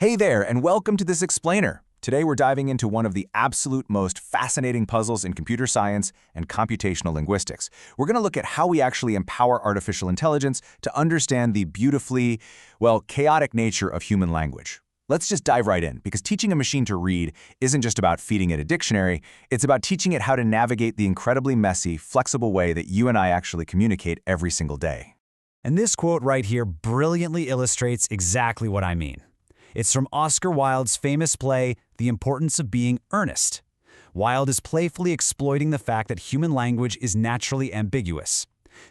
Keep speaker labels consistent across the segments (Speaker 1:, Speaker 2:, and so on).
Speaker 1: Hey there, and welcome to this explainer. Today we're diving into one of the absolute most fascinating puzzles in computer science and computational linguistics. We're going to look at how we actually empower artificial intelligence to understand the beautifully, chaotic nature of human language. Let's just dive right in, because teaching a machine to read isn't just about feeding it a dictionary, it's about teaching it how to navigate the incredibly messy, flexible way that you and I actually communicate every single day.
Speaker 2: And this quote right here brilliantly illustrates exactly what I mean. It's from Oscar Wilde's famous play, The Importance of Being Earnest. Wilde is playfully exploiting the fact that human language is naturally ambiguous.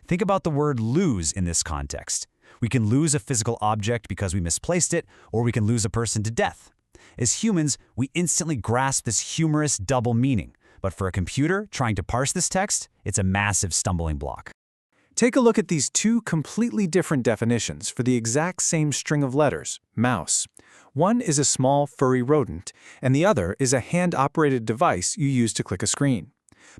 Speaker 2: Think about the word lose in this context. We can lose a physical object because we misplaced it, or we can lose a person to death. As humans, we instantly grasp this humorous double meaning, but for a computer trying to parse this text, it's a massive stumbling block.
Speaker 3: Take a look at these two completely different definitions for the exact same string of letters, mouse. One is a small, furry rodent, and the other is a hand-operated device you use to click a screen.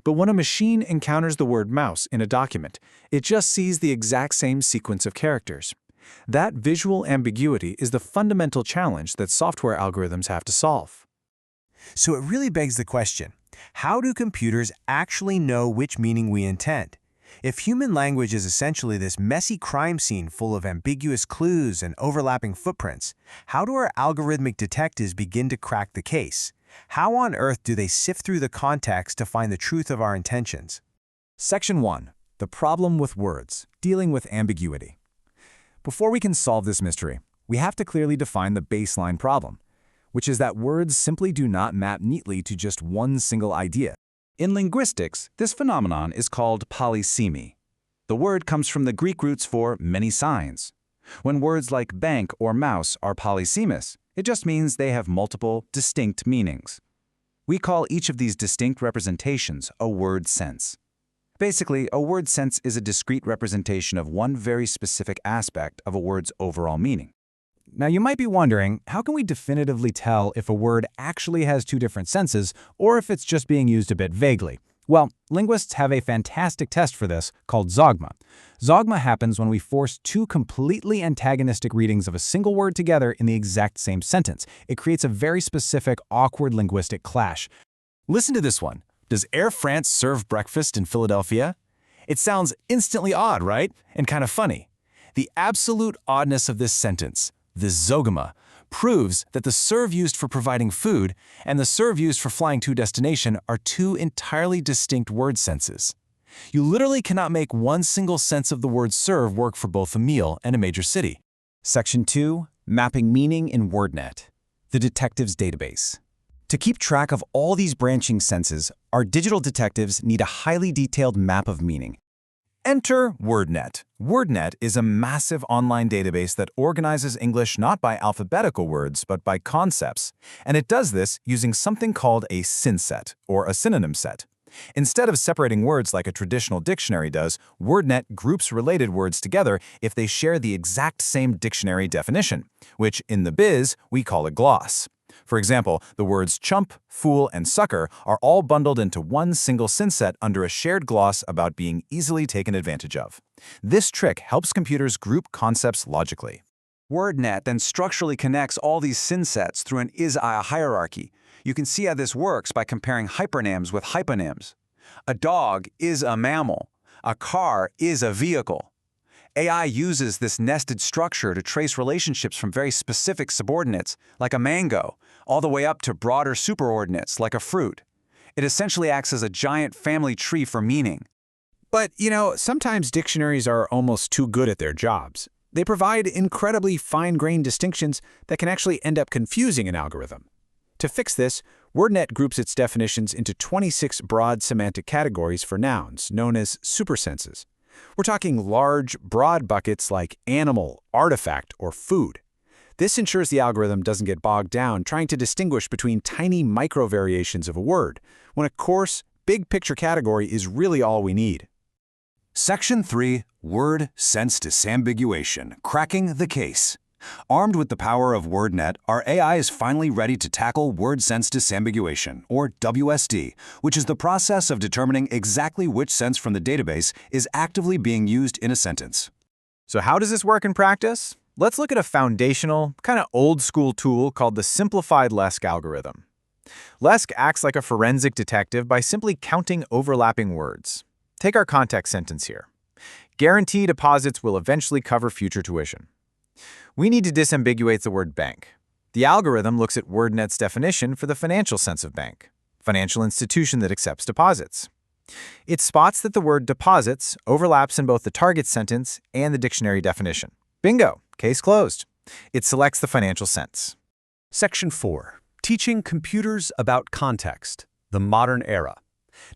Speaker 3: But when a machine encounters the word mouse in a document, it just sees the exact same sequence of characters. That visual ambiguity is the fundamental challenge that software algorithms have to solve.
Speaker 4: So it really begs the question, how do computers actually know which meaning we intend? If human language is essentially this messy crime scene full of ambiguous clues and overlapping footprints, how do our algorithmic detectives begin to crack the case? How on earth do they sift through the context to find the truth of our intentions?
Speaker 1: Section 1. The problem with words, dealing with ambiguity. Before we can solve this mystery, we have to clearly define the baseline problem, which is that words simply do not map neatly to just one single idea. In linguistics, this phenomenon is called polysemy. The word comes from the Greek roots for many signs. When words like bank or mouse are polysemous, it just means they have multiple, distinct meanings. We call each of these distinct representations a word sense. Basically, a word sense is a discrete representation of one very specific aspect of a word's overall meaning. Now, you might be wondering, how can we definitively tell if a word actually has two different senses or if it's just being used a bit vaguely? Well, linguists have a fantastic test for this called zogma. Zogma happens when we force two completely antagonistic readings of a single word together in the exact same sentence. It creates a very specific, awkward linguistic clash. Listen to this one. Does Air France serve breakfast in Philadelphia? It sounds instantly odd, right? And kind of funny. The absolute oddness of this sentence, this zogma, proves that the serve used for providing food and the serve used for flying to a destination are two entirely distinct word senses. You literally cannot make one single sense of the word serve work for both a meal and a major city. Section 2. Mapping meaning in WordNet. The detective's database. To keep track of all these branching senses, our digital detectives need a highly detailed map of meaning. Enter WordNet. WordNet is a massive online database that organizes English not by alphabetical words, but by concepts. And it does this using something called a synset, or a synonym set. Instead of separating words like a traditional dictionary does, WordNet groups related words together if they share the exact same dictionary definition, which in the biz we call a gloss. For example, the words chump, fool, and sucker are all bundled into one single synset under a shared gloss about being easily taken advantage of. This trick helps computers group concepts logically. WordNet then structurally connects all these synsets through an is-I hierarchy. You can see how this works by comparing hypernyms with hyponyms. A dog is a mammal. A car is a vehicle. AI uses this nested structure to trace relationships from very specific subordinates, like a mango, all the way up to broader superordinates, like a fruit. It essentially acts as a giant family tree for meaning.
Speaker 3: But, sometimes dictionaries are almost too good at their jobs. They provide incredibly fine-grained distinctions that can actually end up confusing an algorithm. To fix this, WordNet groups its definitions into 26 broad semantic categories for nouns, known as supersenses. We're talking large, broad buckets like animal, artifact, or food. This ensures the algorithm doesn't get bogged down trying to distinguish between tiny micro-variations of a word, when a coarse, big-picture category is really all we need.
Speaker 1: Section 3. Word sense disambiguation, cracking the case. Armed with the power of WordNet, our AI is finally ready to tackle word sense disambiguation, or WSD, which is the process of determining exactly which sense from the database is actively being used in a sentence.
Speaker 3: So how does this work in practice? Let's look at a foundational, kind of old-school tool called the simplified Lesk algorithm. Lesk acts like a forensic detective by simply counting overlapping words. Take our context sentence here. Guarantee deposits will eventually cover future tuition. We need to disambiguate the word bank. The algorithm looks at WordNet's definition for the financial sense of bank, financial institution that accepts deposits. It spots that the word deposits overlaps in both the target sentence and the dictionary definition. Bingo! Case closed. It selects the financial sense.
Speaker 5: Section 4. Teaching computers about context, the modern era.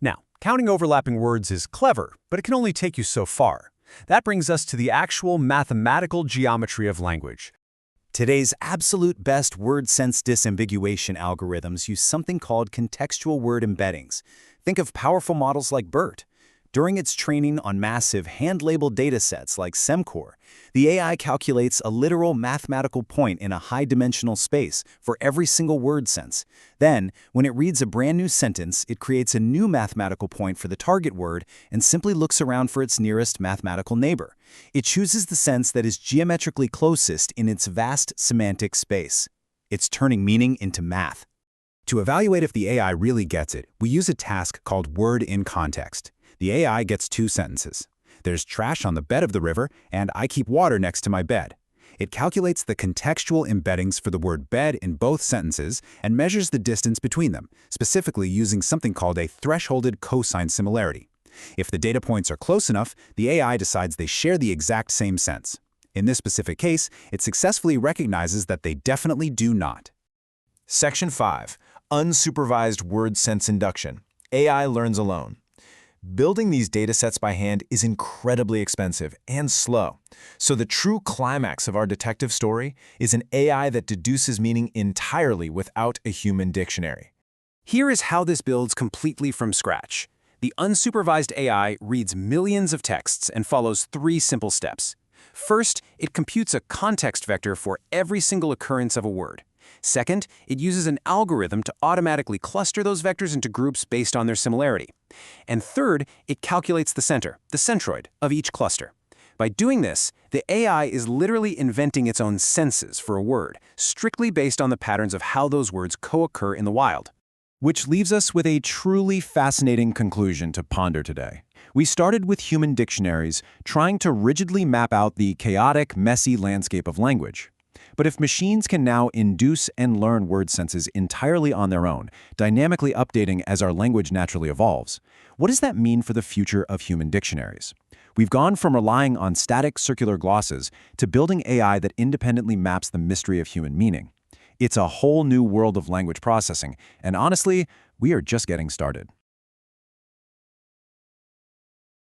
Speaker 5: Now, counting overlapping words is clever, but it can only take you so far. That brings us to the actual mathematical geometry of language.
Speaker 2: Today's absolute best word sense disambiguation algorithms use something called contextual word embeddings. Think of powerful models like BERT. During its training on massive hand-labeled datasets like SemCore, the AI calculates a literal mathematical point in a high-dimensional space for every single word sense. Then, when it reads a brand new sentence, it creates a new mathematical point for the target word and simply looks around for its nearest mathematical neighbor. It chooses the sense that is geometrically closest in its vast semantic space. It's turning meaning into math. To evaluate if the AI really gets it, we use a task called word in context. The AI gets two sentences. There's trash on the bed of the river, and I keep water next to my bed. It calculates the contextual embeddings for the word bed in both sentences and measures the distance between them, specifically using something called a thresholded cosine similarity. If the data points are close enough, the AI decides they share the exact same sense. In this specific case, it successfully recognizes that they definitely do not.
Speaker 1: Section 5. Unsupervised word sense induction. AI learns alone. Building these datasets by hand is incredibly expensive and slow. So the true climax of our detective story is an AI that deduces meaning entirely without a human dictionary.
Speaker 5: Here is how this builds completely from scratch. The unsupervised AI reads millions of texts and follows 3 simple steps. First, it computes a context vector for every single occurrence of a word. Second, it uses an algorithm to automatically cluster those vectors into groups based on their similarity. And third, it calculates the center, the centroid, of each cluster. By doing this, the AI is literally inventing its own senses for a word, strictly based on the patterns of how those words co-occur in the wild.
Speaker 1: Which leaves us with a truly fascinating conclusion to ponder today. We started with human dictionaries, trying to rigidly map out the chaotic, messy landscape of language. But if machines can now induce and learn word senses entirely on their own, dynamically updating as our language naturally evolves, what does that mean for the future of human dictionaries? We've gone from relying on static circular glosses to building AI that independently maps the mystery of human meaning. It's a whole new world of language processing, and honestly, we are just getting started.